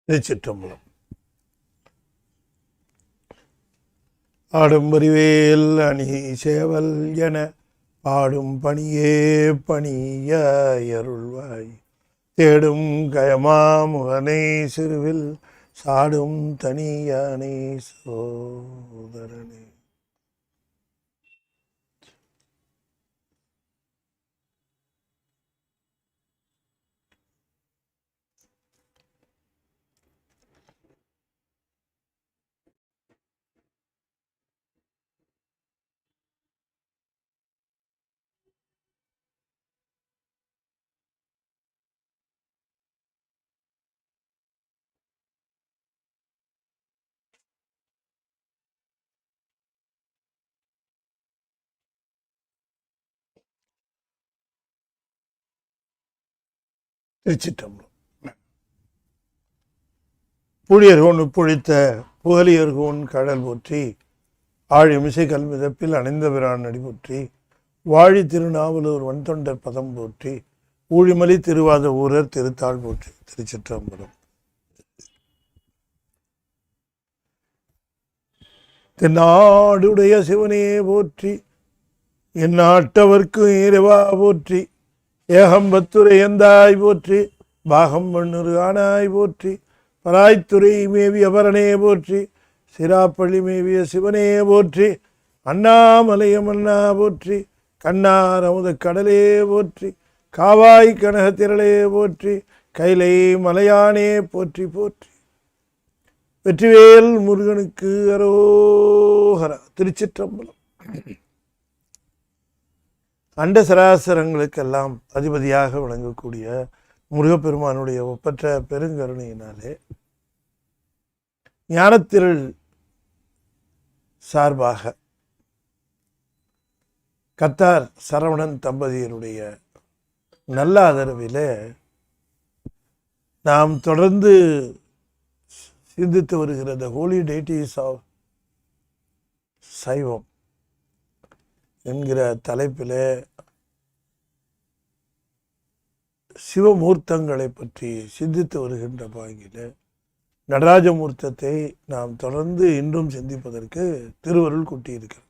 திருச்சிற்றம்பலம். ஆடும் வரிவேல் அணி சேவல் என பாடும் பணியே பணிய அருள்வாய் தேடும் கயமா முகனை சிறுவில் சாடும் தனியானை சோதரனே. திருச்சிற்றம்பலம். புழியர்கோன் உப்புழித்த புகழியர்கோன் கடல் போற்றி ஆழிமிசை கல்மிதப்பில் அணைந்த பிரான் நடி போற்றி வாழி திருநாவலூர் வன்தொண்டர் பதம் போற்றி ஊழிமலி திருவாத ஊரர் திருத்தாள் போற்றி. திருச்சிற்றம்பலம். தென்னாடுடைய சிவனே போற்றி என் நாட்டவர்க்கு இறைவா போற்றி ஏகம்பத்துரை எந்தாய் போற்றி பாகம் மண்ணுரு ஆனாய் போற்றி பராய்த்துறை மேவிய பரனே போற்றி சிராப்பள்ளி மேவிய சிவனே போற்றி அண்ணாமலையம் அண்ணா போற்றி கண்ணார் அமுத கடலே போற்றி காவாய் கனக திரளே போற்றி கைலை மலையானே போற்றி போற்றி வெற்றிவேல் முருகனுக்கு அரோகரா. திருச்சிற்றம்பலம். அண்ட சராசரங்களுக்கெல்லாம் அதிபதியாக விளங்கக்கூடிய முருகப்பெருமானுடைய ஒப்பற்ற பெருங்கருணையினாலே ஞானத்திரள் சார்பாக கத்தார் சரவணன் தம்பதியருடைய நல்ல ஆதரவிலே நாம் தொடர்ந்து சிந்தித்து வருகிற த ஹோலி டெய்டிஸ் ஆஃப் சைவம் என்கிற தலைப்பில் சிவமூர்த்தங்களை பற்றி சிந்தித்து வருகின்ற பாங்கில் நடராஜமூர்த்தத்தை நாம் தொடர்ந்து இன்றும் சிந்திப்பதற்கு திருவருள் கூட்டியிருக்கிறோம்.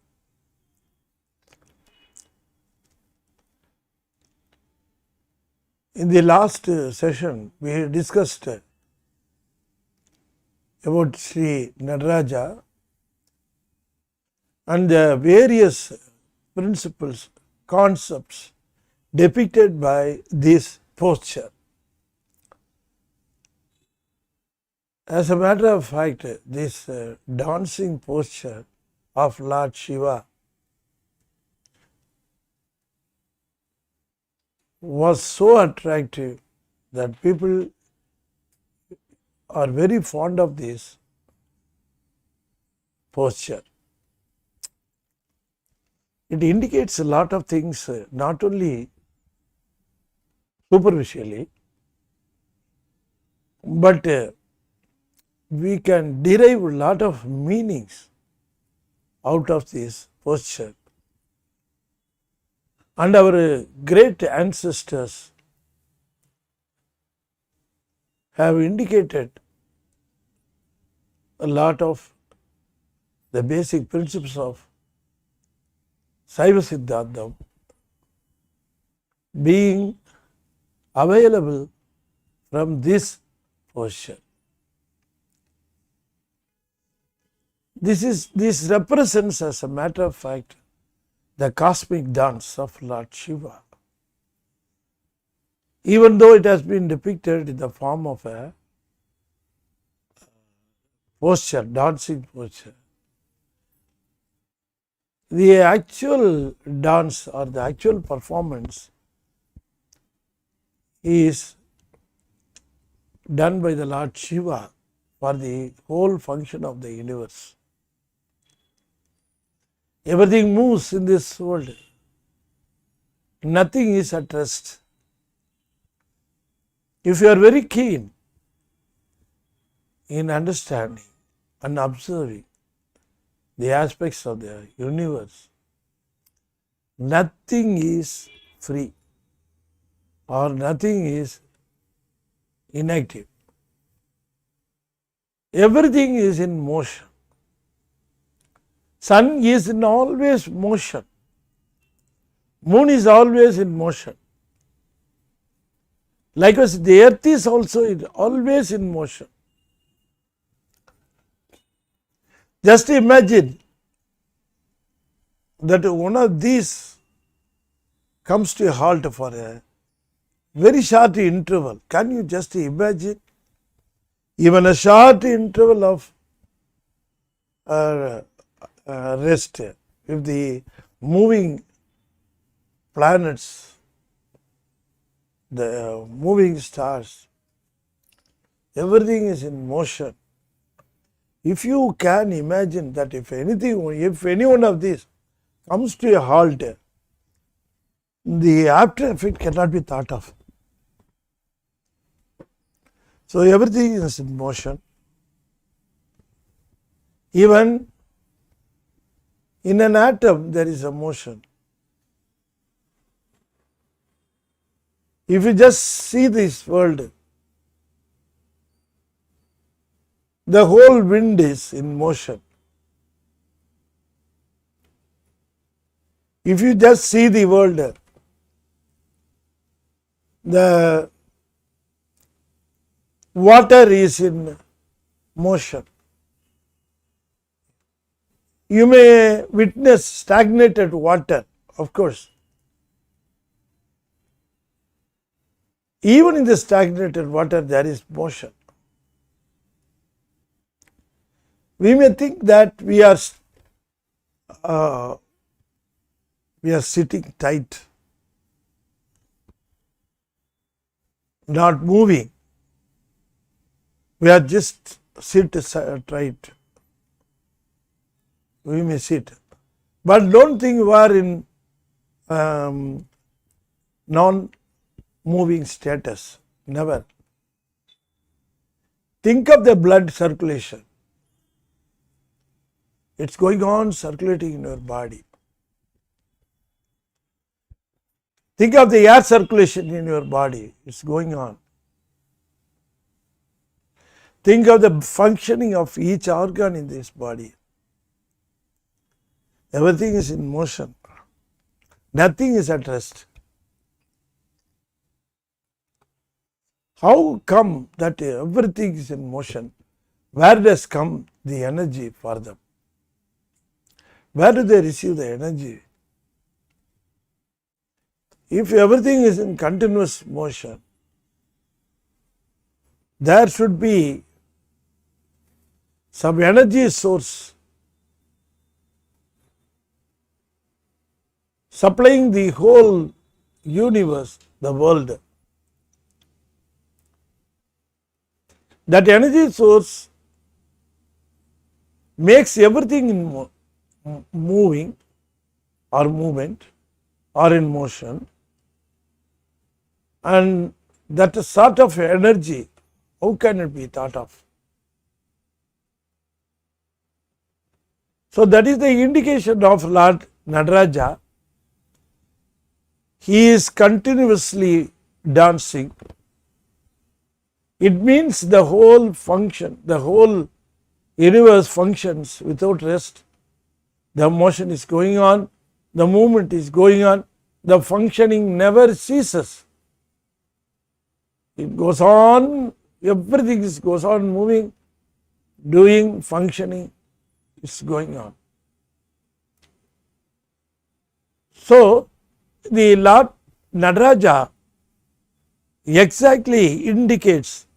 In the last session, we discussed about Sri Nadaraja and the various principles, concepts depicted by this posture. As a matter of fact, this dancing posture of Lord Shiva was so attractive that people are very fond of this posture. It indicates a lot of things, not only superficially, but we can derive a lot of meanings out of this posture. And our great ancestors have indicated a lot of the basic principles of Saiva Siddhantam being available from this posture. This represents, as a matter of fact, the cosmic dance of Lord Shiva. Even though it has been depicted in the form of a posture, dancing posture, the actual dance or the actual performance is done by the Lord Shiva for the whole function of the universe. Everything moves in this world. Nothing is at rest. If you are very keen in understanding and observing the aspects of the universe, nothing is free or nothing is inactive. Everything is in motion. Sun is in always motion. Moon is always in motion. Likewise, the earth is also always in motion. Just imagine that one of these comes to a halt for a very short interval. Can you just imagine? Even a short interval of rest, if the moving planets, the moving stars, everything is in motion. If you can imagine that if any one of these comes to a halt, the after effect cannot be thought of. So everything is in motion. Even in an atom there is a motion. If you just see this world, the whole wind is in motion. If you just see the world, the water is in motion. You may witness stagnated water, of course. Even in the stagnated water, there is motion. We may think that we are sitting tight, not moving. We are just sit tight. We may sit, but don't think we are in non-moving status. Never. Think of the blood circulation. It's going on circulating in your body. Think of the air circulation in your body. It's going on. Think of the functioning of each organ in this body. Everything is in motion. Nothing is at rest. How come that everything is in motion? Where does come the energy for them? Where do they receive the energy? If everything is in continuous motion, there should be some energy source supplying the whole universe, the world. That energy source makes everything in moving or movement or in motion, and that sort of energy, how can it be thought of? So that is the indication of Lord Nataraja. He is continuously dancing. It means the whole function, the whole universe functions without rest. The motion is going on, the movement is going on, the functioning never ceases. It goes on, everything goes on moving, doing, functioning, it's going on. So, the Lord Nataraja exactly indicates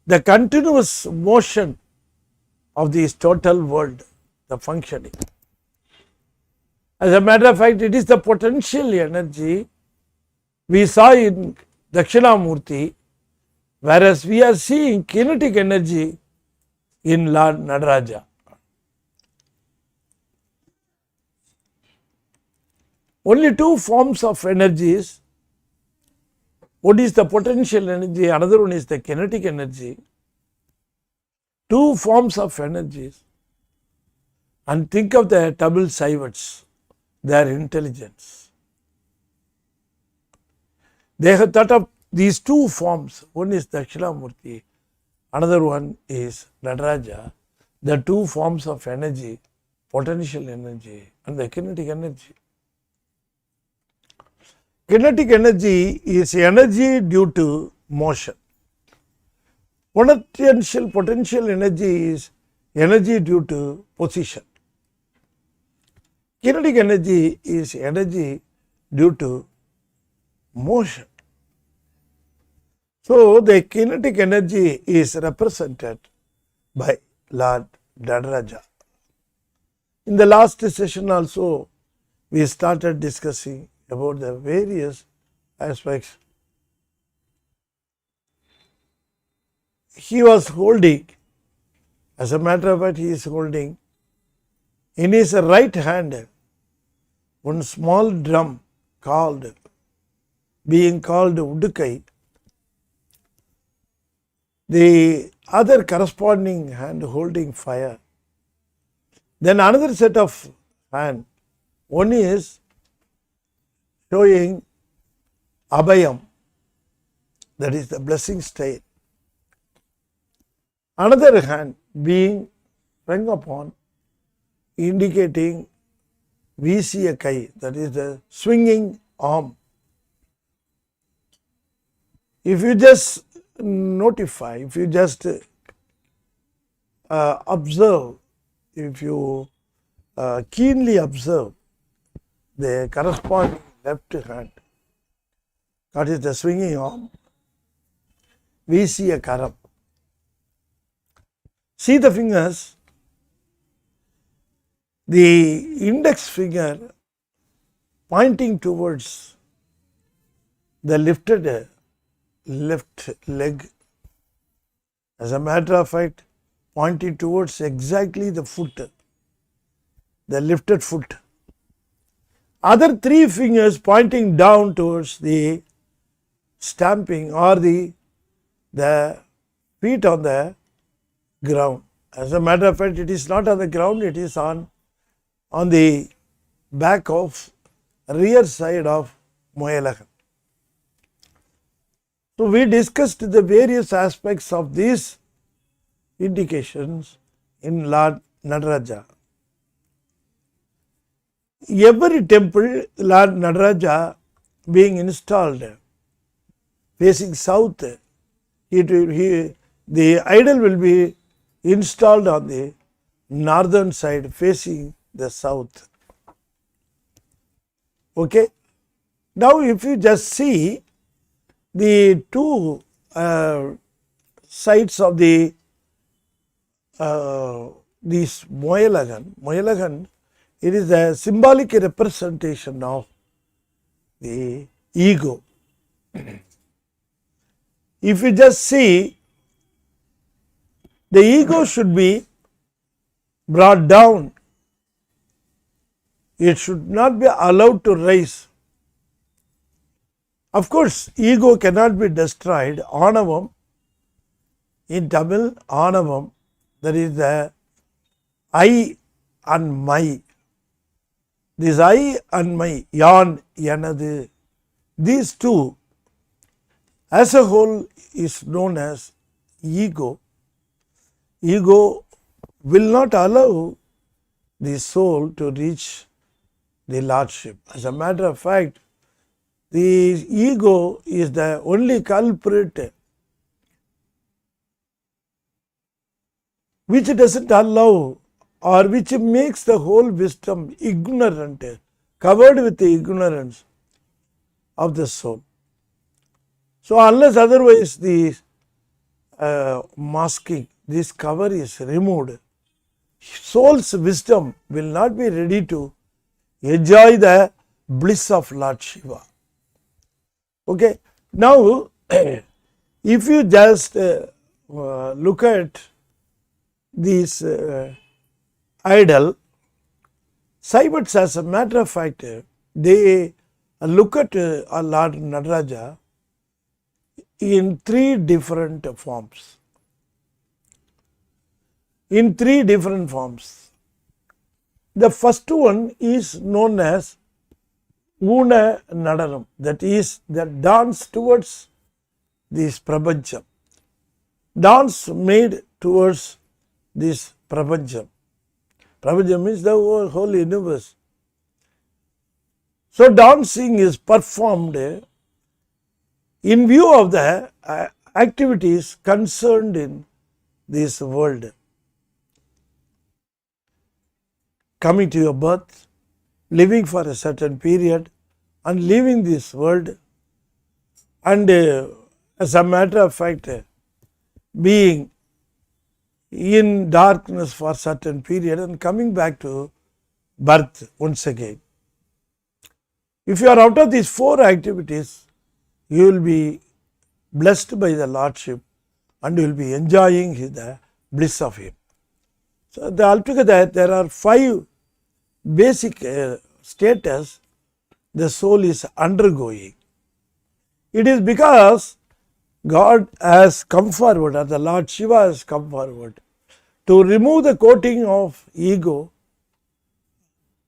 the continuous motion of this total world, the functioning. As a matter of fact, it is the potential energy we saw in Dakshinamurti, whereas we are seeing kinetic energy in Lord Nataraja. Only two forms of energies. One is the potential energy, another one is the kinetic energy. Two forms of energies. And think of the Tamil Saivats, their intelligence. They have thought of these two forms. One is Dakshinamurti, another one is Nataraja. the two forms of energy, potential energy and the kinetic energy. Kinetic energy is energy due to motion. Potential energy is energy due to position. Kinetic energy is energy due to motion. So, the kinetic energy is represented by Lord Nadaraja. In the last session also, we started discussing about the various aspects. He was holding, as a matter of fact, he is holding in his right hand one small drum being called Udukai. The other corresponding hand holding fire. Then another set of hand, one is showing Abhayam, that is the blessing style. Another hand being sprung upon, indicating Visiya Kai, that is the swinging arm. If you just notify, if you just observe, if you keenly observe the corresponding left hand, that is the swinging arm, Visiya Karam. See the fingers, the index finger pointing towards the lifted left leg, as a matter of fact, pointing towards exactly the foot, the lifted foot. Other three fingers pointing down towards the stamping or the feet on the ground. As a matter of fact, it is not on the ground, it is on the back of rear side of Moyalagan. So, we discussed the various aspects of these indications in Lord Nadaraja. Every temple, Lord Nadaraja being installed facing south, the idol will be installed on the northern side facing the south. Okay. Now, if you just see the two sides of this Moyalagan, it is a symbolic representation of the ego. If you just see, the ego should be brought down. It should not be allowed to rise. Of course, ego cannot be destroyed. Anavam, in Tamil, Anavam, that is the I and my. This I and my, yan, yanadu, these two as a whole is known as ego. Ego will not allow the soul to reach the Lordship. As a matter of fact, the ego is the only culprit which doesn't allow or which makes the whole wisdom ignorant, covered with the ignorance of the soul. So, unless otherwise the masking, this cover is removed, soul's wisdom will not be ready to enjoy the bliss of Lord Shiva. Okay. Now, if you just look at this idol, Saivats, as a matter of fact, they look at Lord Nadaraja in three different forms. In three different forms. The first one is known as Una Nadanam, that is the dance towards this Prapancham, dance made towards this Prapancham. Prapancham means the whole universe. So dancing is performed in view of the activities concerned in this world. Coming to your birth, living for a certain period, and leaving this world, and as a matter of fact, being in darkness for a certain period and coming back to birth once again. If you are out of these 4 activities, you will be blessed by the Lordship and you will be enjoying the bliss of Him. So altogether there are 5 basic status the soul is undergoing. It is because God has come forward, or the Lord Shiva has come forward to remove the coating of ego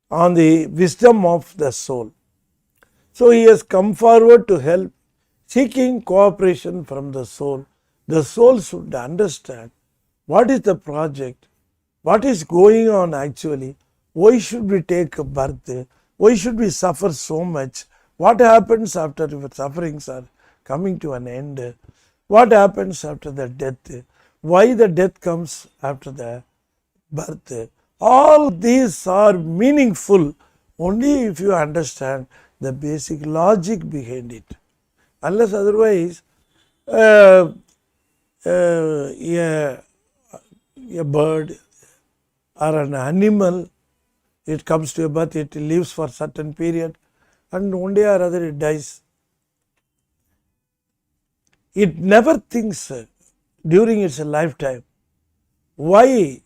on the wisdom of the soul. So He has come forward to help, seeking cooperation from the soul. The soul should understand what is the project, what is going on actually, why should we take a birth, why should we suffer so much, what happens after your sufferings are coming to an end, what happens after the death, why the death comes after the birth. All these are meaningful only if you understand the basic logic behind it. Unless otherwise, a bird or an animal, it comes to a birth, it lives for a certain period, and one day or other it dies. It never thinks during its lifetime why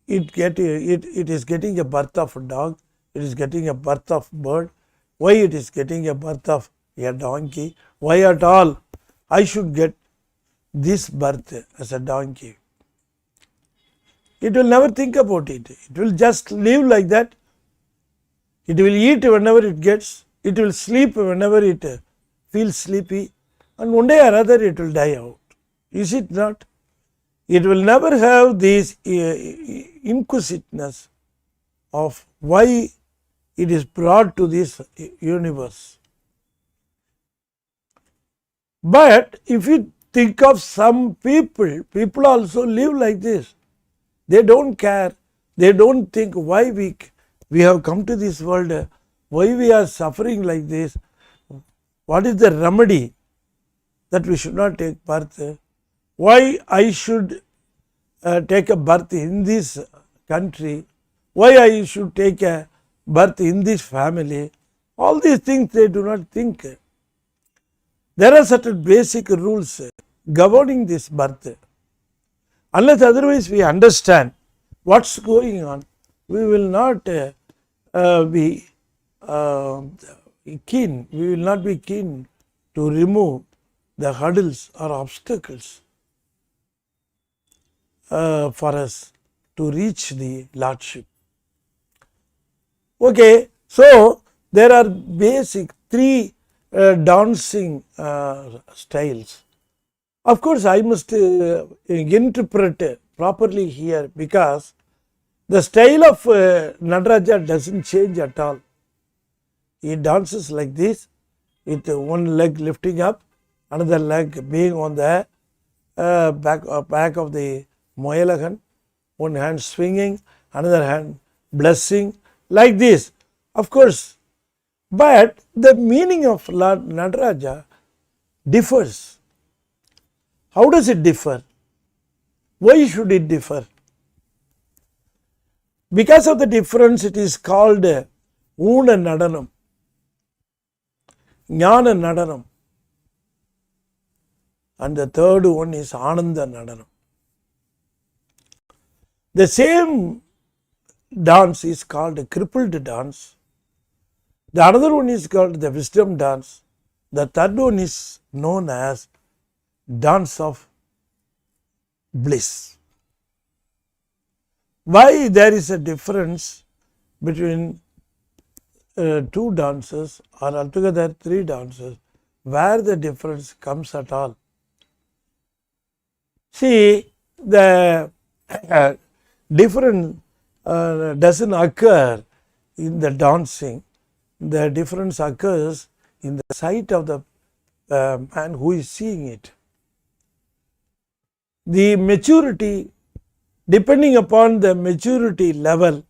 it is getting a birth of a dog, it is getting a birth of bird, why it is getting a birth of a donkey, why at all I should get this birth as a donkey. It will never think about it. It will just live like that. It will eat whenever it gets. It will sleep whenever it feels sleepy. And one day or other it will die out. Is it not? It will never have this inquisitiveness of why it is brought to this universe. But if you think of some people also live like this. They don't care. They don't think why we have come to this world, why we are suffering like this, what is the remedy that we should not take birth, why I should take a birth in this country, why I should take a birth in this family. All these things they do not think. There are certain basic rules governing this birth. Unless otherwise we understand what's going on, we will not be keen. We will not be keen to remove the hurdles or obstacles for us to reach the Lordship. Okay, so there are basic 3 dancing styles. Of course, I must interpret properly here because the style of Nataraja doesn't change at all. He dances like this with one leg lifting up, another leg being on the back of the Moyalagan, one hand swinging, another hand blessing, like this. Of course, but the meaning of Lord Nataraja differs. How does it differ? Why should it differ? Because of the difference, it is called Una Nadanam, Jnana Nadanam, and the third one is Ananda Nadanam. The same dance is called a crippled dance. The another one is called the wisdom dance. The third one is known as dance of bliss. Why there is a difference between 2 dances or altogether 3 dances, where the difference comes at all? See, the difference doesn't occur in the dancing. The difference occurs in the sight of the man who is seeing it. The maturity, depending upon the maturity level,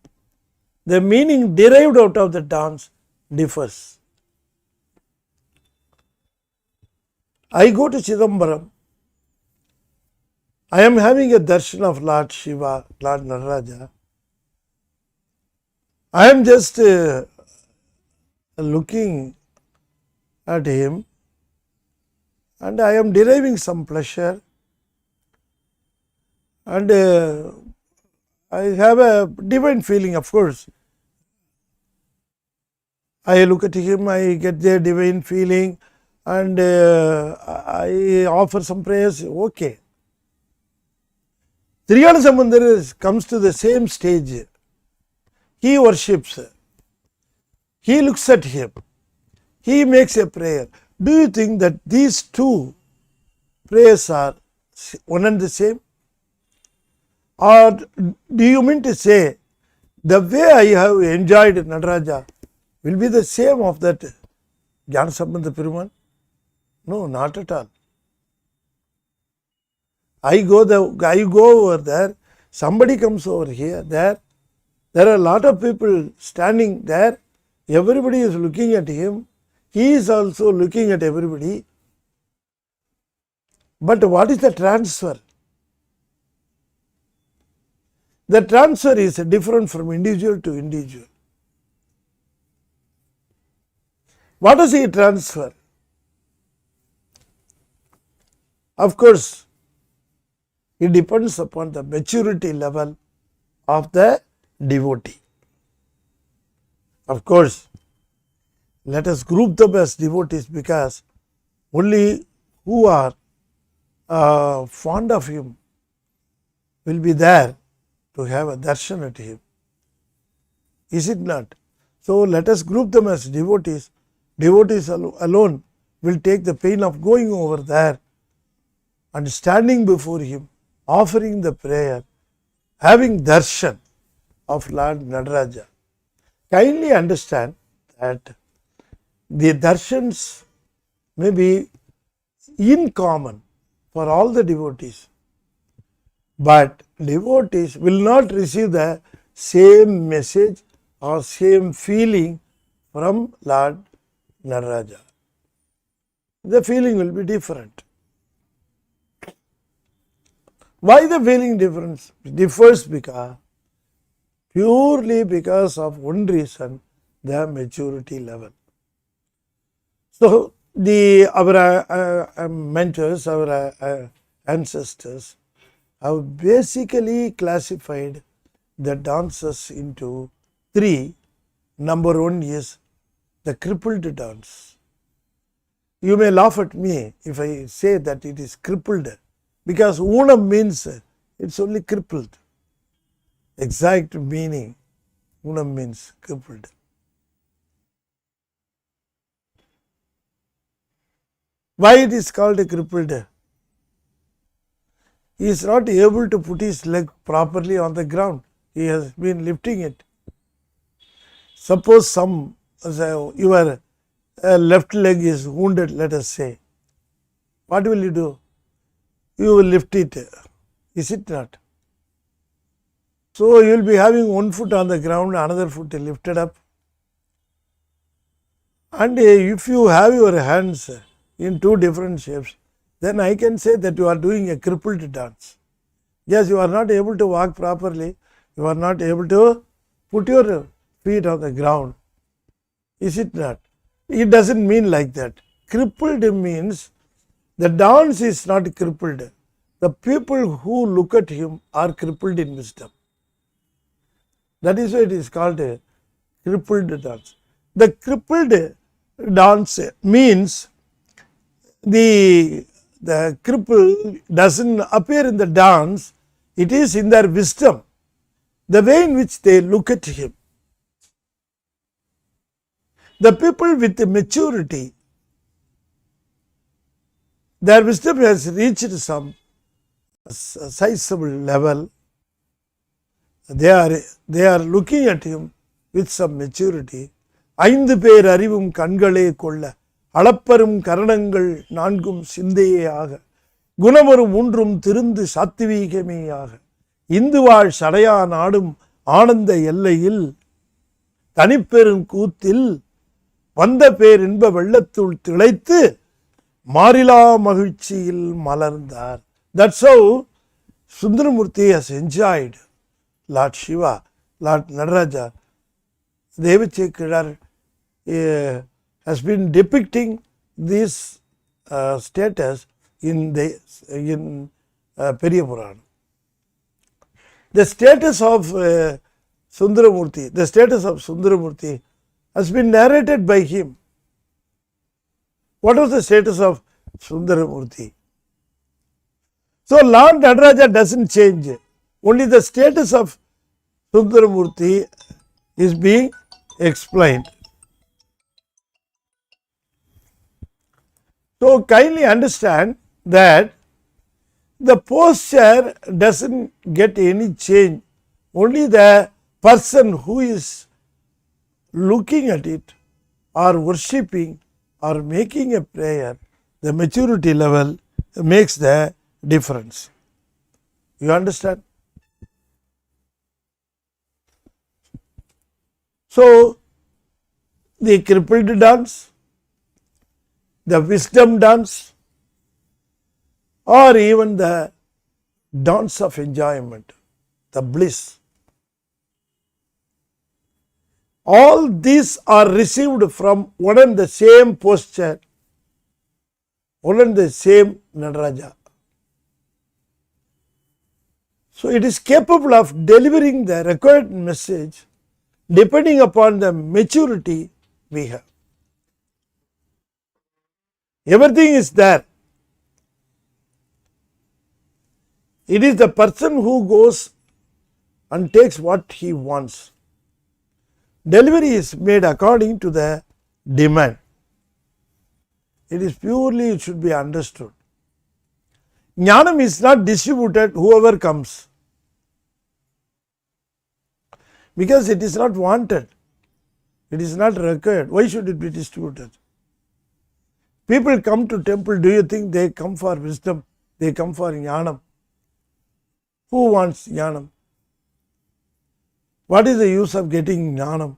the meaning derived out of the dance differs. I go to Chidambaram. I am having a darshan of Lord Shiva, Lord Nataraja. I am just looking at him and I am deriving some pleasure, and I have a divine feeling, of course. I look at him, I get the divine feeling, and I offer some prayers. Okay. Triyana Samandar comes to the same stage. He worships. He looks at him. He makes a prayer. Do you think that these two prayers are one and the same? Or do you mean to say the way I have enjoyed Nataraja will be the same of that Jnanasambandha Perumal? No, not at all. I go over there, somebody comes over here, there are a lot of people standing there, everybody is looking at him, he is also looking at everybody. But what is the transfer? The transfer is different from individual to individual. What does he transfer? Of course, it depends upon the maturity level of the devotee. Of course, let us group them as devotees because only who are fond of him will be there to have a darshan at him. Is it not? So let us group them as devotees. Devotees alone will take the pain of going over there and standing before him, offering the prayer, having darshan of Lord Nataraja. Kindly understand that the darshans may be in common for all the devotees, but devotees will not receive the same message or same feeling from Lord Nataraja. The feeling will be different. Why the feeling differs? Because purely because of one reason, the maturity level. So our mentors, our ancestors have basically classified the dances into three. Number one is the crippled dance. You may laugh at me if I say that it is crippled, because Unam means it's only crippled. Exact meaning, Unam means crippled. Why it is called a crippled? He is not able to put his leg properly on the ground. He has been lifting it. Suppose your left leg is wounded, let us say. What will you do? You will lift it. Is it not? So you will be having one foot on the ground, another foot lifted up. And if you have your hands in two different shapes, then I can say that you are doing a crippled dance. Yes, you are not able to walk properly. You are not able to put your feet on the ground. Is it not? It doesn't mean like that. Crippled means the dance is not crippled. The people who look at him are crippled in wisdom. That is why it is called a crippled dance. The crippled dance means the cripple doesn't appear in the dance, it is in their wisdom, the way in which they look at him. The people with maturity, their wisdom has reached some sizable level. they are looking at him with some maturity. ஐந்து பேர் அறிவும் கண்களே கொள்ள அளப்பரும் கரணங்கள் நான்கும் சிந்தையே ஆக குணமரும் மூன்றும் திருந்து சாத்வீகமேயாக இந்துவாழ் சடையா நாடும் ஆனந்த எல்லையில் தனிப்பெரும் கூத்தில் வந்த பேர் இன்ப வெள்ளத்துள் திளைத்து மாறிலா மகிழ்ச்சியில் மலர்ந்தார். That's how Sundaramurti has enjoyed Lord Shiva, Lord Nataraja. Devachekar has been depicting this status in Periya Purana. The status of Sundaramurti has been narrated by him. What was the status of Sundaramurti? So Lord Nataraja doesn't change. Only the status of Sundaramurti is being explained. So kindly understand that the posture doesn't get any change. Only the person who is looking at it or worshipping or making a prayer, the maturity level makes the difference. You understand? So the crippled dance, the wisdom dance, or even the dance of enjoyment, the bliss, all these are received from one and the same posture, one and the same Nataraja. So it is capable of delivering the required message depending upon the maturity we have. Everything is there. It is the person who goes and takes what he wants. Delivery is made according to the demand. It is purely, it should be understood. Jnanam is not distributed whoever comes, because it is not wanted. It is not required. Why should it be distributed? People come to temple, do you think they come for wisdom? They come for jnanam. Who wants jnanam? What is the use of getting jnanam?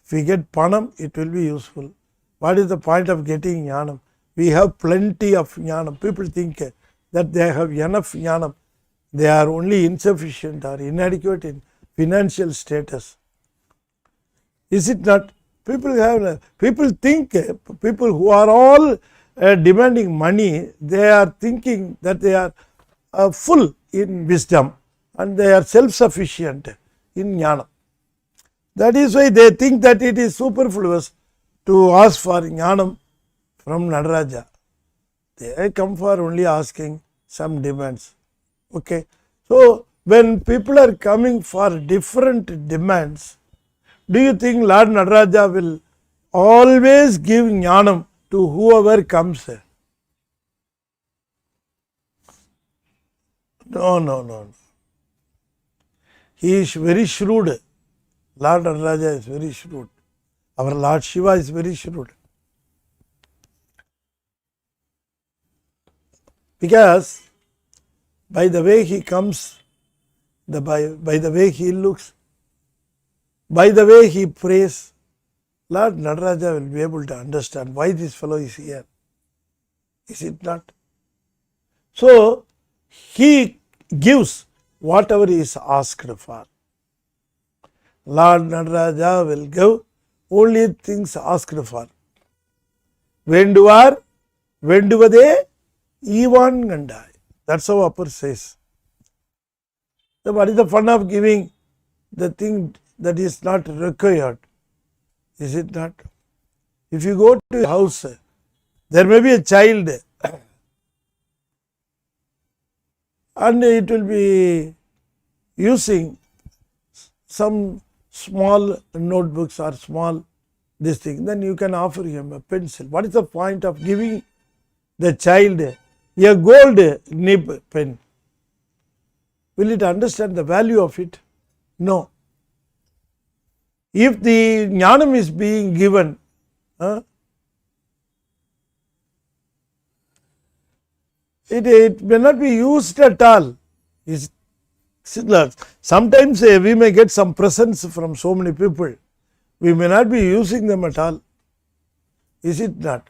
If we get panam, it will be useful. What is the point of getting jnanam? We have plenty of jnanam. People think that they have enough jnanam. They are only insufficient or inadequate in financial status. Is it not? People think, people who are all demanding money, they are thinking that they are full in wisdom and they are self-sufficient in jnana. That is why they think that it is superfluous to ask for jnanam from Nataraja. They come for only asking some demands. Okay. So when people are coming for different demands, do you think Lord Nataraja will always give jnanam to whoever comes? No. He is very shrewd. Lord Nataraja is very shrewd. Our Lord Shiva is very shrewd. Because by the way he comes, by the way he looks, by the way he prays, Lord Nataraja will be able to understand why this fellow is here. Is it not? So he gives whatever he is asked for. Lord Nataraja will give only things asked for. Venduvar, venduvade, Ivan Gandai. That's how Upper says. So what is the fun of giving the thing that is not required? Is it not? If you go to a house, there may be a child and it will be using some small notebooks or small this thing, then you can offer him a pencil. What is the point of giving the child a gold nib pen? Will it understand the value of it? No. If the jnanam is being given, it may not be used at all. Sometimes we may get some presents from so many people. We may not be using them at all. Is it not?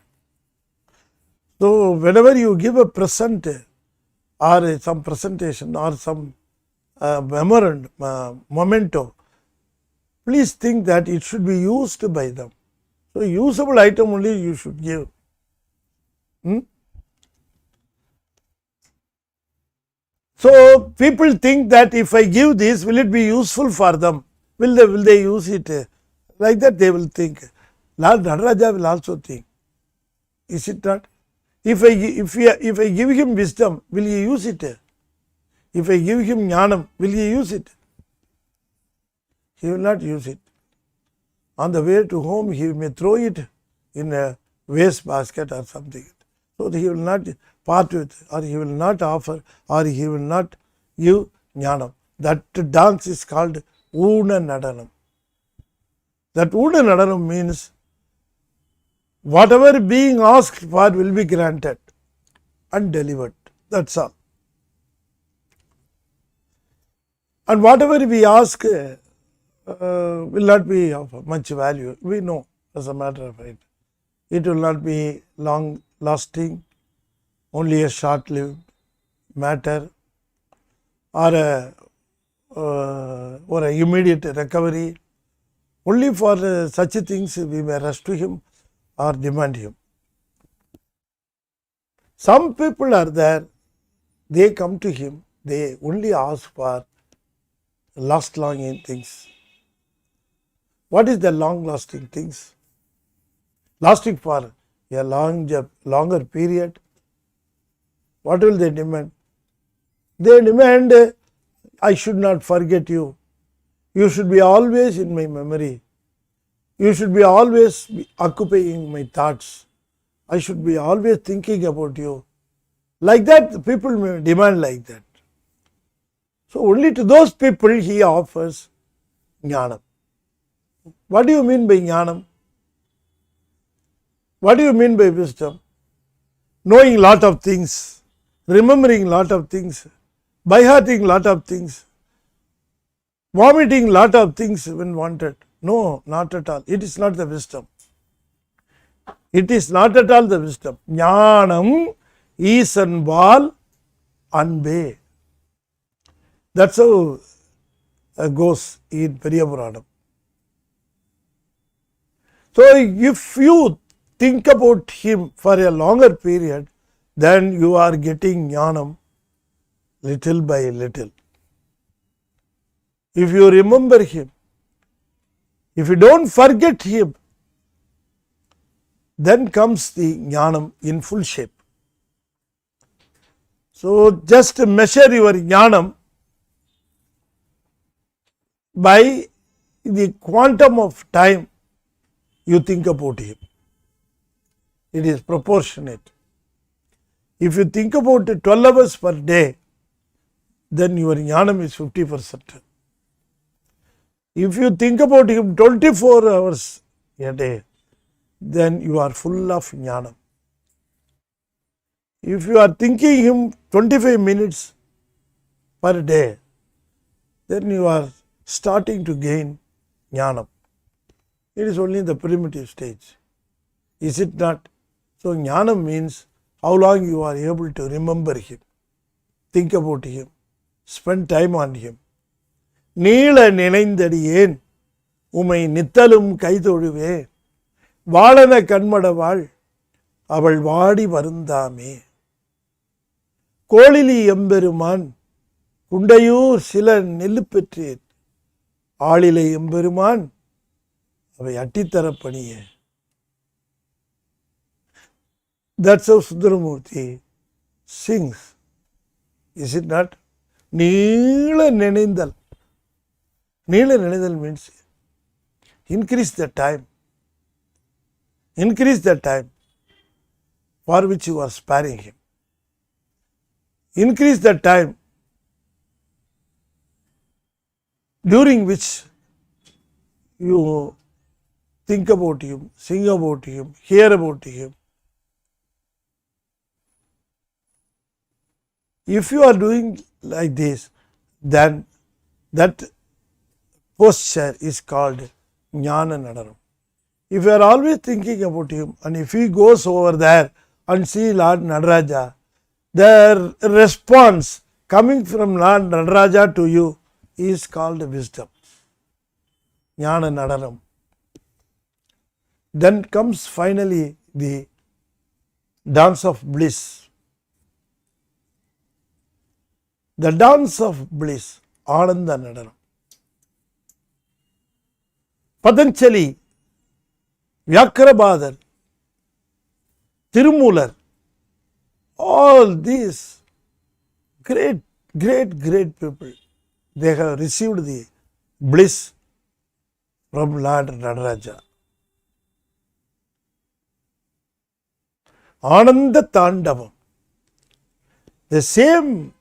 So, whenever you give a present or some presentation or some memento, please think that it should be used by them. So, usable item only you should give. So, people think that if I give this, will it be useful for them? Will they use it? Like that they will think. Lord Nadaraja will also think. Is it not? If I give him wisdom, will he use it? If I give him jnanam, will he use it? He will not use it. On the way to home, he may throw it in a waste basket or something. So he will not part with, or he will not offer, or he will not give jnanam. That dance is called Una Nadanam. That Una Nadanam means whatever being asked for will be granted and delivered. That's all. And whatever we ask will not be of much value. We know, as a matter of fact. It will not be long lasting, only a short lived matter, or a immediate recovery. Only for such things we may rush to him or demand him. Some people are there, they come to him, they only ask for last longing things. What is the long lasting things? Lasting for a longer period. What will they demand? They demand, I should not forget you. You should be always in my memory. You should be always occupying my thoughts. I should be always thinking about you. Like that, people may demand like that. So, only to those people he offers jnanam. What do you mean by jnanam? What do you mean by wisdom? Knowing lot of things, remembering lot of things, by-hearting lot of things, vomiting lot of things when wanted. No, not at all. It is not the wisdom. It is not at all the wisdom. Jnanam Isanval Anbe. That's how it goes in Periyapuranam. So, if you think about him for a longer period, then you are getting jnanam little by little. If you remember him, if you don't forget him, then comes the jnanam in full shape. So, just measure your jnanam by the quantum of time you think about him. It is proportionate. If you think about 12 hours per day, then your jnanam is 50%. If you think about him 24 hours a day, then you are full of jnanam. If you are thinking him 25 minutes per day, then you are starting to gain jnanam. It is only the primitive stage. Is it not? So, jnanam means how long you are able to remember him, think about him, spend time on him. நீள நினைந்தடியேன் உமை நித்தலும் கைதொழுவே வாழன கண்மடவாள் அவள் வாடி வருந்தாமே. கோளிலி எம்பெருமான் குண்டையூர் சில நெல்லு பெற்றேன் ஆளிலை எம்பெருமான் அவை அட்டித்தரப்பணியே. That's how Sundaramurti sings. Is it not? நீள நினைந்தல். நீள நினைதல் means increase the time. Increase the time for which you are sparing him. Increase the time during which you think about him, sing about him, hear about him. If you are doing like this, then that posture is called Jnana Nadanam. If you are always thinking about him, and if he goes over there and see Lord Nadaraja, the response coming from Lord Nadaraja to you is called wisdom. Jnana Nadanam. Then comes finally the dance of bliss. The dance of bliss, Ananda Nadanam. Patanjali, Vyakrabhadar, Tirumular, all these great people, they have received the bliss from Lord Nadaraja. Ananda Tandavam. The same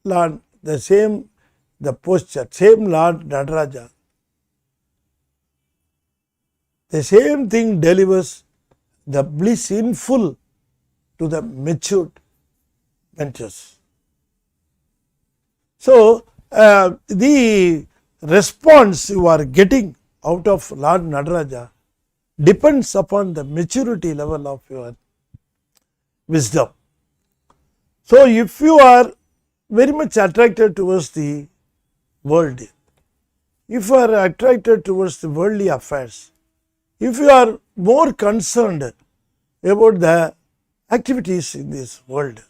Lord, the posture, same Lord Nadaraja, the same thing delivers the bliss in full to the matured mentors. So, the response you are getting out of Lord Nadaraja depends upon the maturity level of your wisdom. So, if you are very much attracted towards the world, if you are attracted towards the worldly affairs, if you are more concerned about the activities in this world,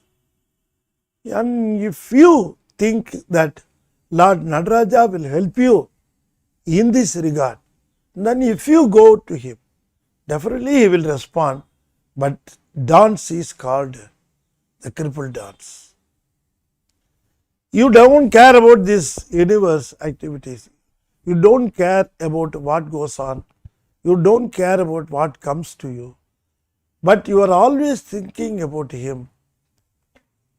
and if you think that Lord Nadaraja will help you in this regard, then if you go to him, definitely he will respond, but dance is called the crippled dance. You don't care about this universe activities. You don't care about what goes on. You don't care about what comes to you. But you are always thinking about him,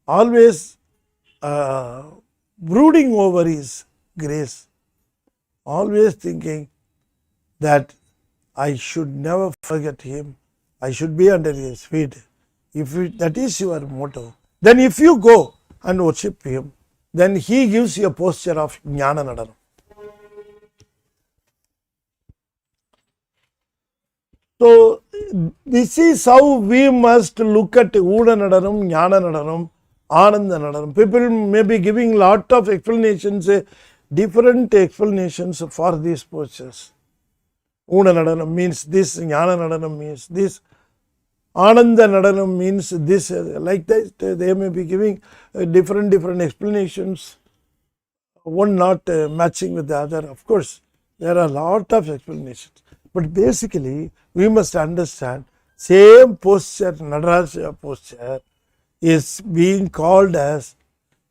always brooding over his grace, always thinking that I should never forget him, I should be under his feet. If that is your motto, then if you go and worship him, then he gives you a posture of Jnana Nadanam. So, this is how we must look at Uda Nadanam, Jnana Nadanam, Ananda Nadanam. People may be giving lot of explanations, different explanations for these postures. Uda Nadanam means this, Jnana Nadanam means this, Ananda Nadanam means this. Like that, they may be giving different explanations, one not matching with the other. Of course, there are a lot of explanations. But basically, we must understand same posture, Nadaraja posture, is being called as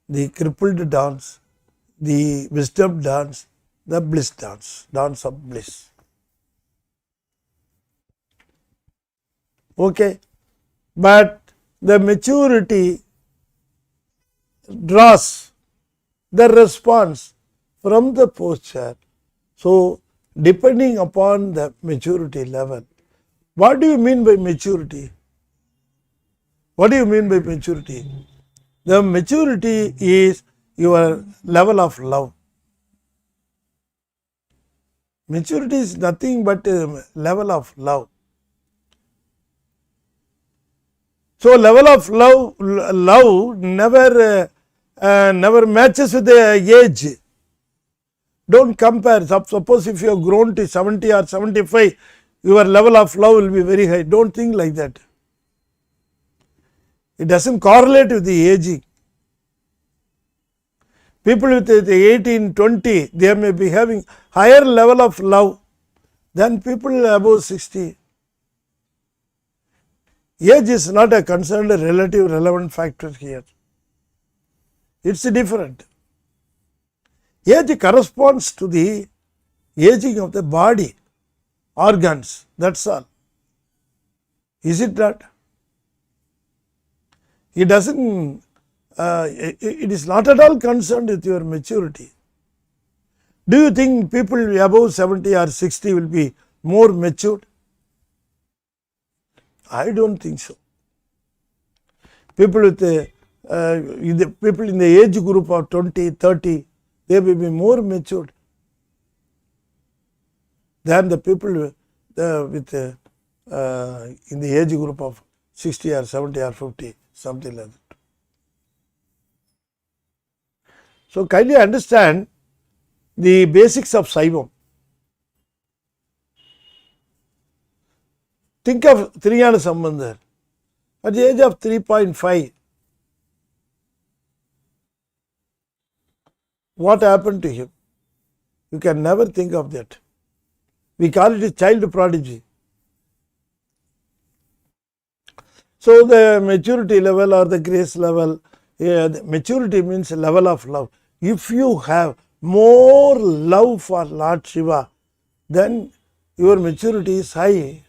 the crippled dance, the wisdom dance, the bliss dance, dance of bliss. Okay, but the maturity draws the response from the posture. So, depending upon the maturity level, what do you mean by maturity? What do you mean by maturity? The maturity is your level of love. Maturity is nothing but a level of love. So, level of love never matches with the age. Don't compare. Suppose if you have grown to 70 or 75, your level of love will be very high. Don't think like that. It doesn't correlate with the aging. People with the 18, 20, they may be having higher level of love than people above 60. Age is not a concerned relative relevant factor here. It's different. Age corresponds to the aging of the body, organs, that's all. Is it not? It doesn't, it is not at all concerned with your maturity. Do you think people above 70 or 60 will be more matured? I don't think so. People with people in the age group of 20, 30, they will be more matured than the people with in the age group of 60 or 70 or 50, something like that. So kindly understand the basics of Saivam. Think of Triyana Sambandhar. At the age of 3.5, what happened to him? You can never think of that. We call it a child prodigy. So the maturity level or the grace level, the maturity means level of love. If you have more love for Lord Shiva, then your maturity is high.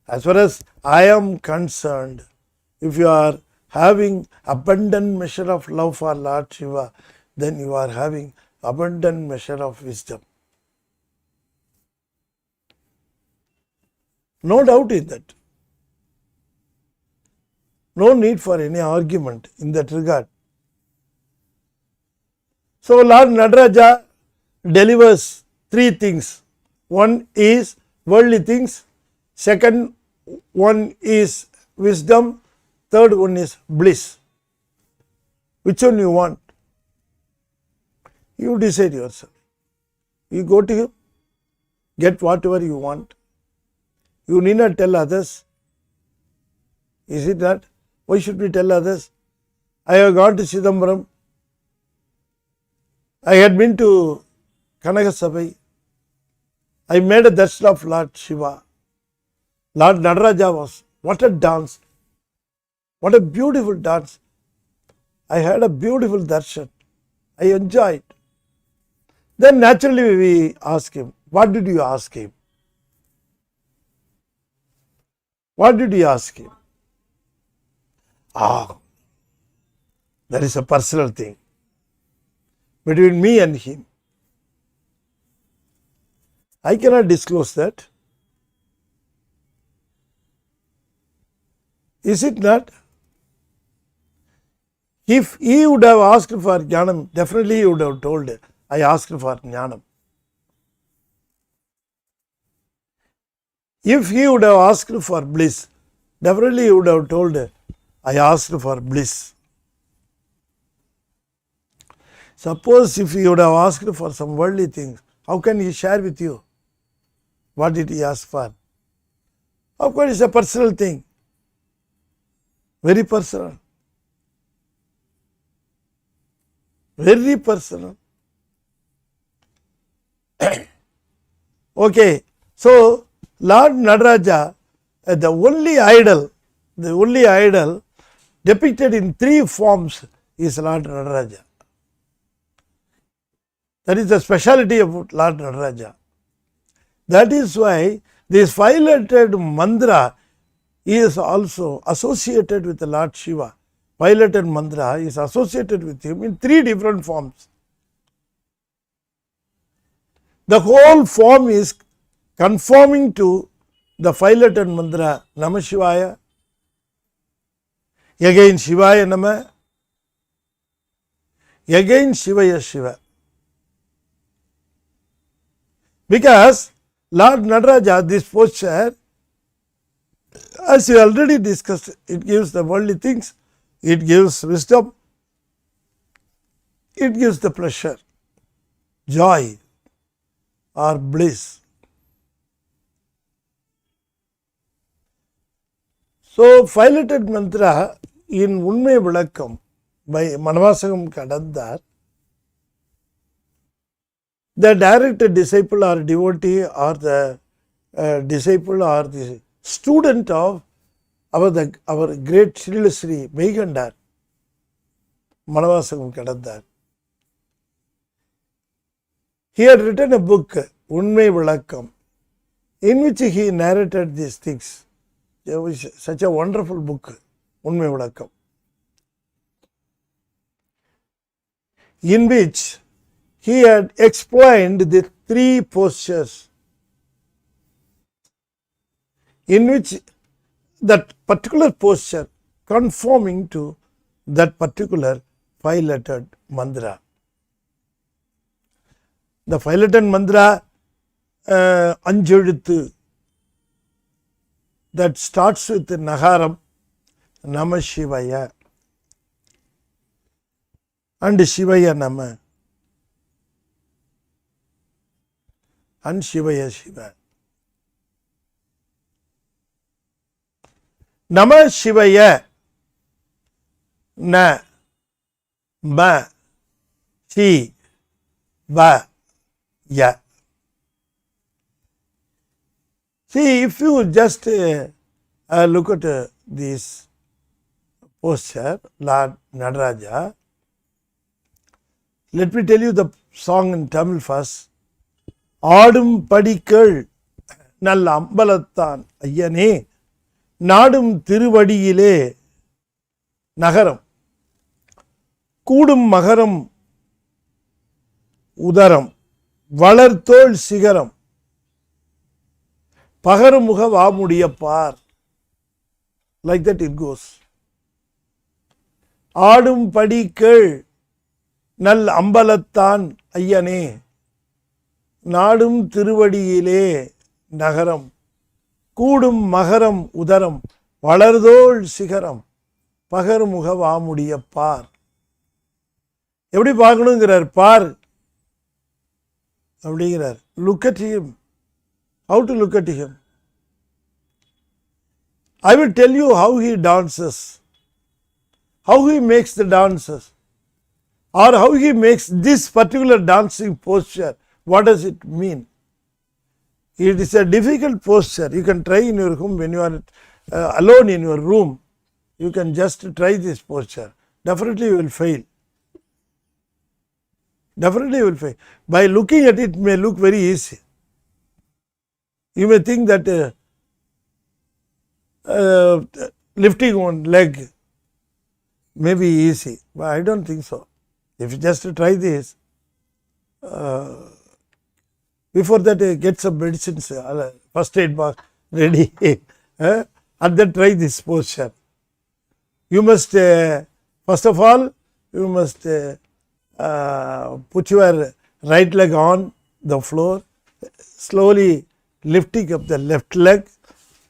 As far as I am concerned, if you are having abundant measure of love for Lord Shiva, then you are having abundant measure of wisdom. No doubt in that. No need for any argument in that regard. So Lord Nataraja delivers three things. One is worldly things, second one is wisdom, third one is bliss. Which one you want? You decide yourself. You go to him, get whatever you want. You need not tell others. Is it that? Why should we tell others? I have gone to Chidambaram. I had been to Kanagasabai. I made a darshan of Lord Shiva. Lord Nataraja was, what a dance. What a beautiful dance. I had a beautiful darshan. I enjoyed. Then naturally we ask him, what did you ask him? What did you ask him? That is a personal thing between me and him. I cannot disclose that. Is it not? If he would have asked for jnanam, definitely he would have told, I asked for jnanam. If he would have asked for bliss, definitely he would have told, I asked for bliss. Suppose if he would have asked for some worldly things, how can he share with you? What did he ask for? Of course, it's a personal thing. Very personal. Very personal. Okay, so Lord Nataraja, the only idol depicted in three forms is Lord Nataraja. That is the speciality of Lord Nataraja. That is why this five-lettered mantra is also associated with the Lord Shiva. Five-lettered mantra is associated with him in three different forms. The whole form is conforming to the five-lettered mantra Namah Shivaya, again Shivaya Nama, again Shivaya Shiva. Because Lord Nataraja, this posture, as we already discussed, it gives the worldly things, it gives wisdom, it gives the pleasure, joy or bliss. So, five-lettered mantra in Unmai Vilakkam by Manavasagam Kadandar, the direct disciple or devotee or the disciple or the student of our great Srila Sri Meigandar, Manavasagam Kadandar. He had written a book, Unmai Vilakkam, in which he narrated these things. It was such a wonderful book, Unmai Vilakkam, in which he had explained the 3 postures in which that particular posture conforming to that particular 5-lettered mantra. The 5-lettered mantra, Anjuluthu, that starts with Nagaram, Namah Shivaya, and Shivaya Nama, and Shivaya Shiva. Namah Shivaya, Na, Ma, Shi, Va, Ya. See, if you just look at this posture, Lord Nadaraja, let me tell you the song in Tamil first. ஆடும் படிக்கள் நல்ல அம்பலத்தான் ஐயனே, நாடும் திருவடியிலே நகரம், கூடும் மகரம் உதரம், வளர்த்தோள் சிகரம், பகரமுக வாமுடிய பார். Like that it goes. ஆடும் படிக்கள் நல் அம்பலத்தான் ஐயனே, நாடும் திருவடியிலே நகரம், கூடும் மகரம் உதரம், வளர்தோள் சிகரம், பகர்முக வாமுடிய பார். எப்படி பார்க்கணுங்கிறார்? பார் அப்படிங்கிறார். Look at him. How to look at him? I will tell you how he dances, how he makes the dances, or how he makes this particular dancing posture. What does it mean? It is a difficult posture. You can try in your home when you are alone in your room. You can just try this posture. Definitely you will fail. Definitely you will fail. By looking at it, it may look very easy. You may think that lifting one leg may be easy, but I don't think so. If you just try this, before that get some medicines, first aid box ready, and then try this posture. You must, first of all, you must put your right leg on the floor, slowly lifting up the left leg,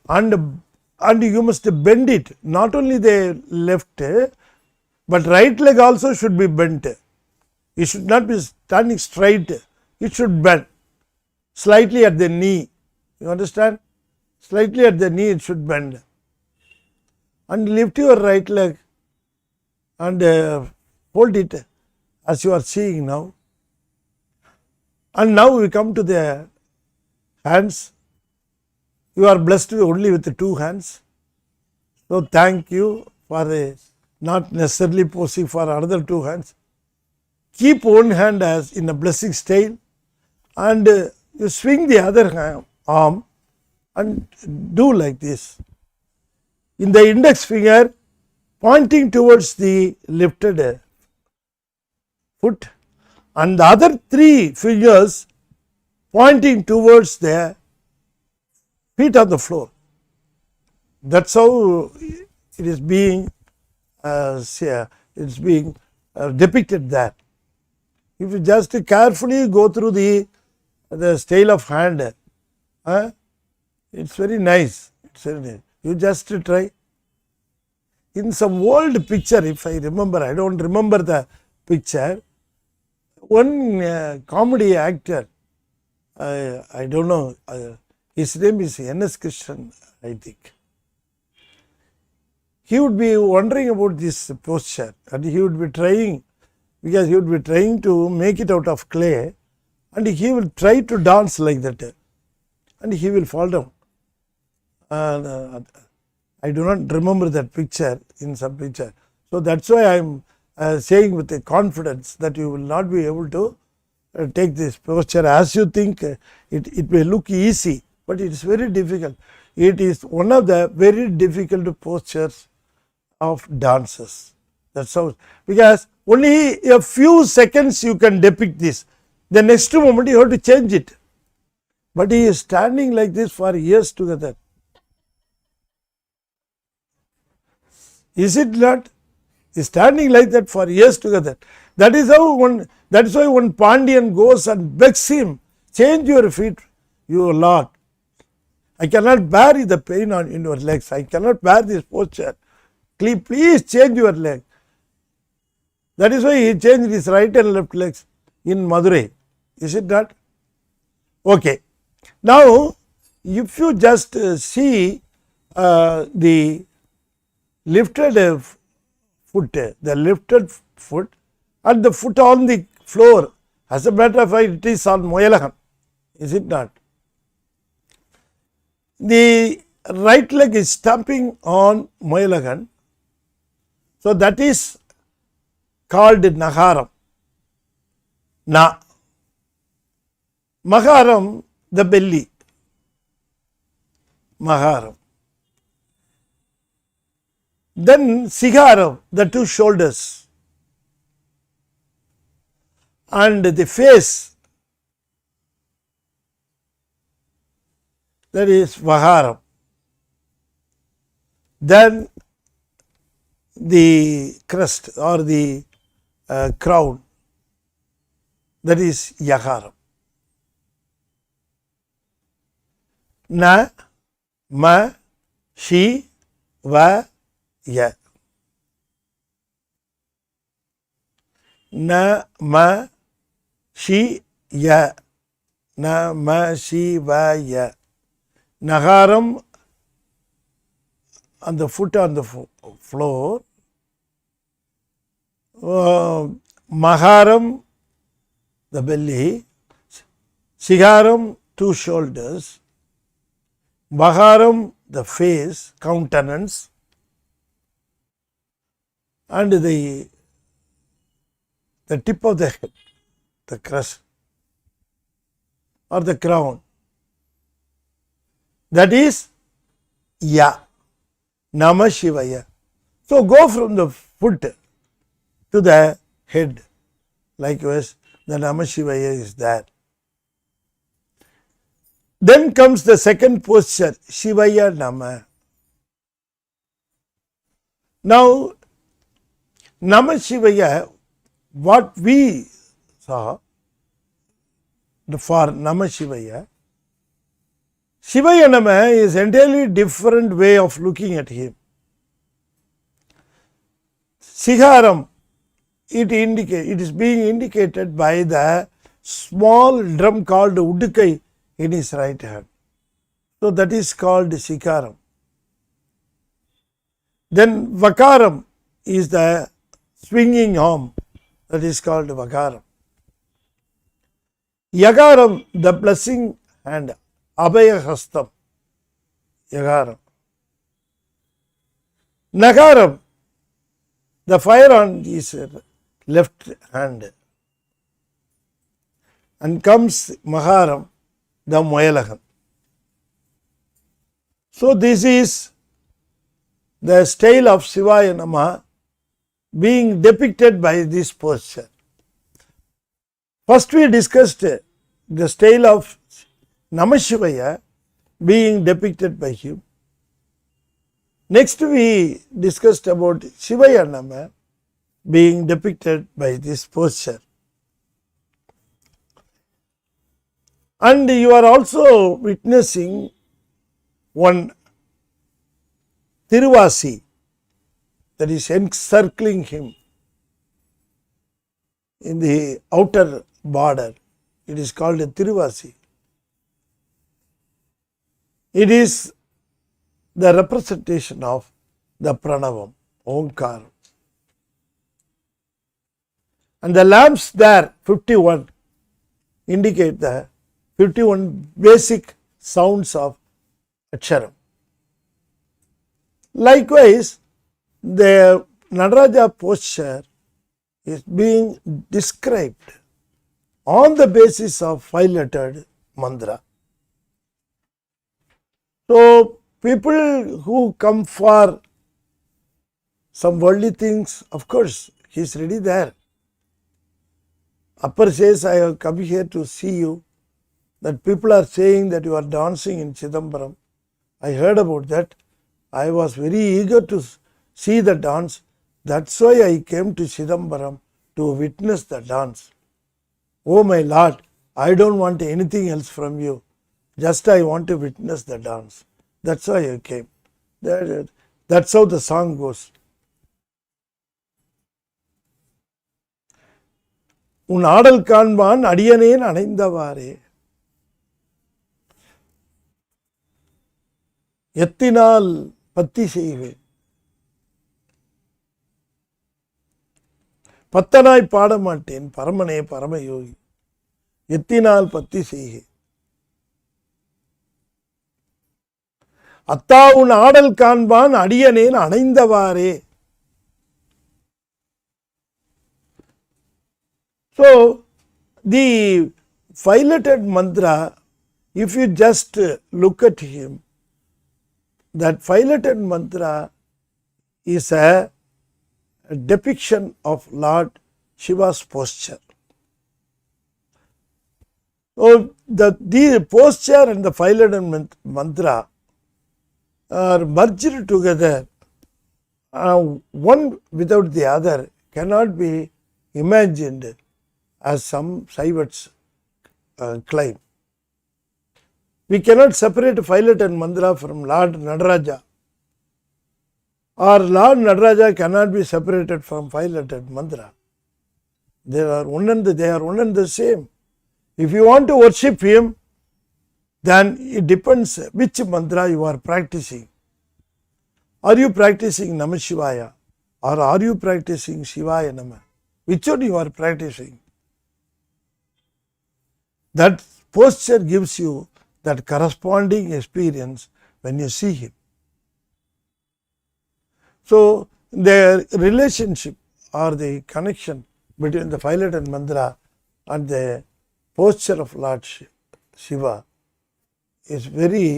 and you must bend it. Not only the left, but right leg also should be bent. It should not be standing straight. It should bend slightly at the knee. You understand? Slightly at the knee it should bend. And lift your right leg and hold it as you are seeing now. And now we come to the hands. You are blessed only with the 2 hands. So thank you for not necessarily posing for another 2 hands. Keep one hand as in a blessing style, and you swing the other arm and do like this. In the index finger pointing towards the lifted foot, and the other 3 fingers pointing towards the feet on the floor. That's how it is being depicted there. If you just carefully go through the style of hand, it's very nice. It's very nice. You just try. In some old picture, if I remember, I don't remember the picture, one comedy actor, I don't know, his name is N.S. Krishnan, I think. He would be wondering about this posture, and he would be trying, because he would be trying to make it out of clay, and he will try to dance like that, and he will fall down. I do not remember that picture in some picture. So that's why I am saying with a confidence that you will not be able to take this posture as you think. It may look easy, but it is very difficult. It is one of the very difficult postures of dances. That's how, because only a few seconds you can depict this. The next moment you have to change it. But he is standing like this for years together. Is it not? He is standing like that for years together. That is why one Pandyan goes and begs him, change your feet, your Lord. I cannot bear the pain in your legs. I cannot bear this posture. Please change your leg. That is why he changed his right and left legs in Madurai. Is it not? Okay. Now, if you just see the lifted foot, and the foot on the floor, as a matter of fact, it is on Moyalahan. Is it not? The right leg is stamping on Moyalahan. So, that is called Naharam. Na. Maharam, the belly. Maharam. Then Sigaram, the two shoulders. And the face, that is Vaharam. Then the crest or the crown, that is Yakaram. Na, ma, shi, va, ya. Na, ma, shi, ya. Na, ma, shi, va, ya. Nagaram on the foot on the floor. Maharam, the belly. Sigaram, two shoulders. Baharam, the face, countenance, and the tip of the head, the crest or the crown. That is Ya, Nama Shivaya. So, go from the foot to the head. Likewise, the Nama Shivaya is there. Then comes the second posture, Shivaya Nama. Now, Nama Shivaya, what we saw for Nama Shivaya, Shivaya Nama is entirely different way of looking at him. Sigaram, it is being indicated by the small drum called Udukai in his right hand. So, that is called Sikaram. Then Vakaram is the swinging arm, that is called Vakaram. Yagaram, the blessing hand, Abhaya Hastam, Yagaram. Nagaram, the fire on his left hand. And comes Maharam, the Moyalahan. So, this is the style of Shivaya Nama being depicted by this posture. First we discussed the style of Namah Shivaya being depicted by him. Next we discussed about Shivaya Nama being depicted by this posture. And you are also witnessing one Tiruvasi that is encircling him in the outer border. It is called a Tiruvasi. It is the representation of the Pranavam, Omkar. And the lamps there, 51, indicate the 51 basic sounds of Aksharam. Likewise, the Nataraja posture is being described on the basis of 5-lettered mantra. So, people who come for some worldly things, of course, he is ready there. Upper says, I have come here to see you. That people are saying that you are dancing in Chidambaram. I heard about that. I was very eager to see the dance. That's why I came to Chidambaram to witness the dance. Oh my Lord, I don't want anything else from you. Just I want to witness the dance. That's why I came. That's how the song goes. உன் ஆடல் காண்பான் அடியனேன் அணைந்தவாறே எத்தினால் பத்தி செய்வேன் பத்தனாய் பாட மாட்டேன் பரமனே பரமயோகி எத்தினால் பத்தி செய்கேன் அத்தா உன் ஆடல் காண்பான் அடியனேன் அணைந்தவாறே. So the five-lettered mantra, if you just look at him, that five-lettered mantra is a depiction of Lord Shiva's posture. So the posture and the five-lettered mantra are merged together. One without the other cannot be imagined, as some Saivats claim. We cannot separate five-lettered mantra from Lord Nadaraja, or Lord Nadaraja cannot be separated from five-lettered mantra. They are one and the same. If you want to worship him, then it depends which mantra you are practicing. Are you practicing Namah Shivaya, or are you practicing Shivaya Namah? Which one you are practicing? That posture gives you that corresponding experience when you see him. So the relationship or the connection between the five-lettered mantra and the posture of Lord Shiva is very,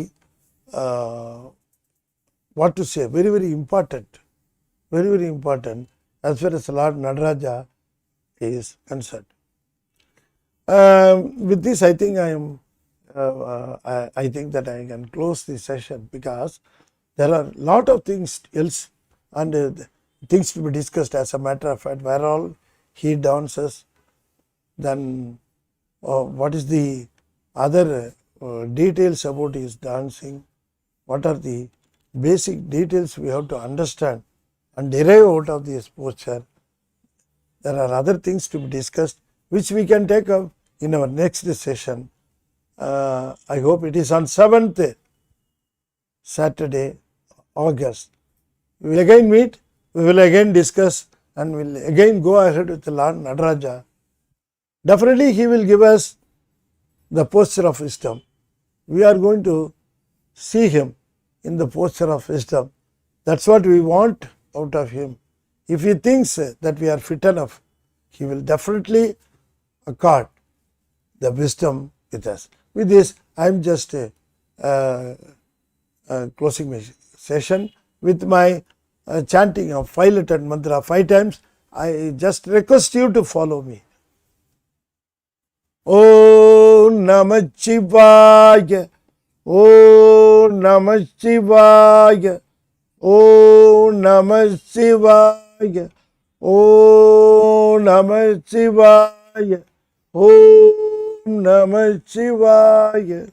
very, very important. Very, very important as far as Lord Nadaraja is concerned. With this, I think I think that I can close this session, because there are a lot of things else and things to be discussed. As a matter of fact, where all he dances, then what is the other details about his dancing, what are the basic details we have to understand and derive out of this posture. There are other things to be discussed, which we can take up in our next session. I hope it is on 7th Saturday, August. We will again meet, we will again discuss, and we will again go ahead with the Lord Nadaraja. Definitely he will give us the posture of wisdom. We are going to see him in the posture of wisdom. That's what we want out of him. If he thinks that we are fit enough, he will definitely accord the wisdom with us. With this, I am just closing my session with my chanting of five-lettered mantra 5 times. I just request you to follow me. Om Namah Shivaya, Om Namah Shivaya, Om Namah Shivaya, Om Namah Shivaya, Om Namah Shivaya.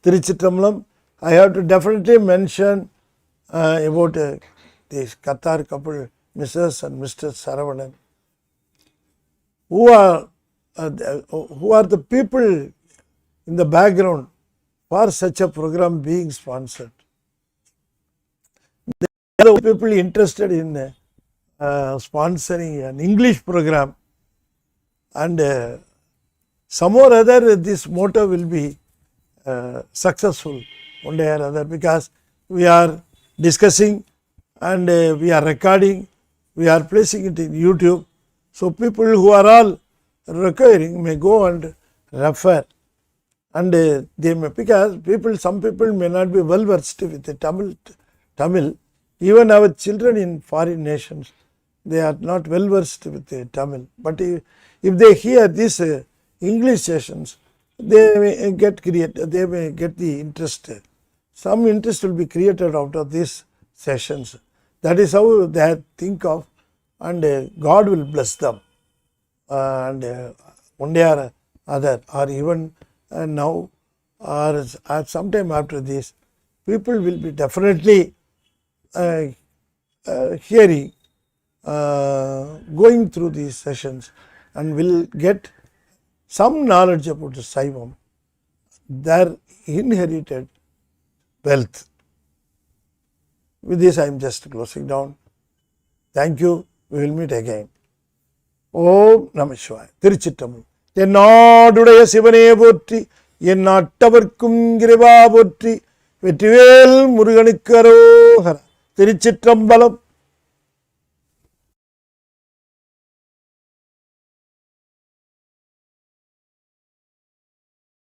Tiruchitrambalam. I have to definitely mention about this Qatar couple, Mrs. and Mr. Saravanan, who are the people in the background for such a program being sponsored. There are people interested in sponsoring an English program, and some or other this motto will be successful one day or other, because we are discussing and we are recording, we are placing it in YouTube. So people who are all requiring may go and refer, and they may, because some people may not be well versed with the Tamil. Even our children in foreign nations, they are not well versed with Tamil. But if they hear these English sessions, they may get the interest. Some interest will be created out of these sessions. That is how they think of, and God will bless them. And one day or other, or even now, or sometime after this, people will be definitely hearing, going through these sessions, and will get some knowledge about the Saivam, their inherited wealth. With this, I am just closing down. Thank you. We will meet again. ஓம் நம சிவாய். திருச்சிற்றம்பலம். தென்னாடுடைய சிவனே போற்றி, என் நாட்டவர்க்கும் இறைவா போற்றி, வெற்றிவேல் முருகனுக்கு அரோகரா. திருச்சிற்றம்பலம்.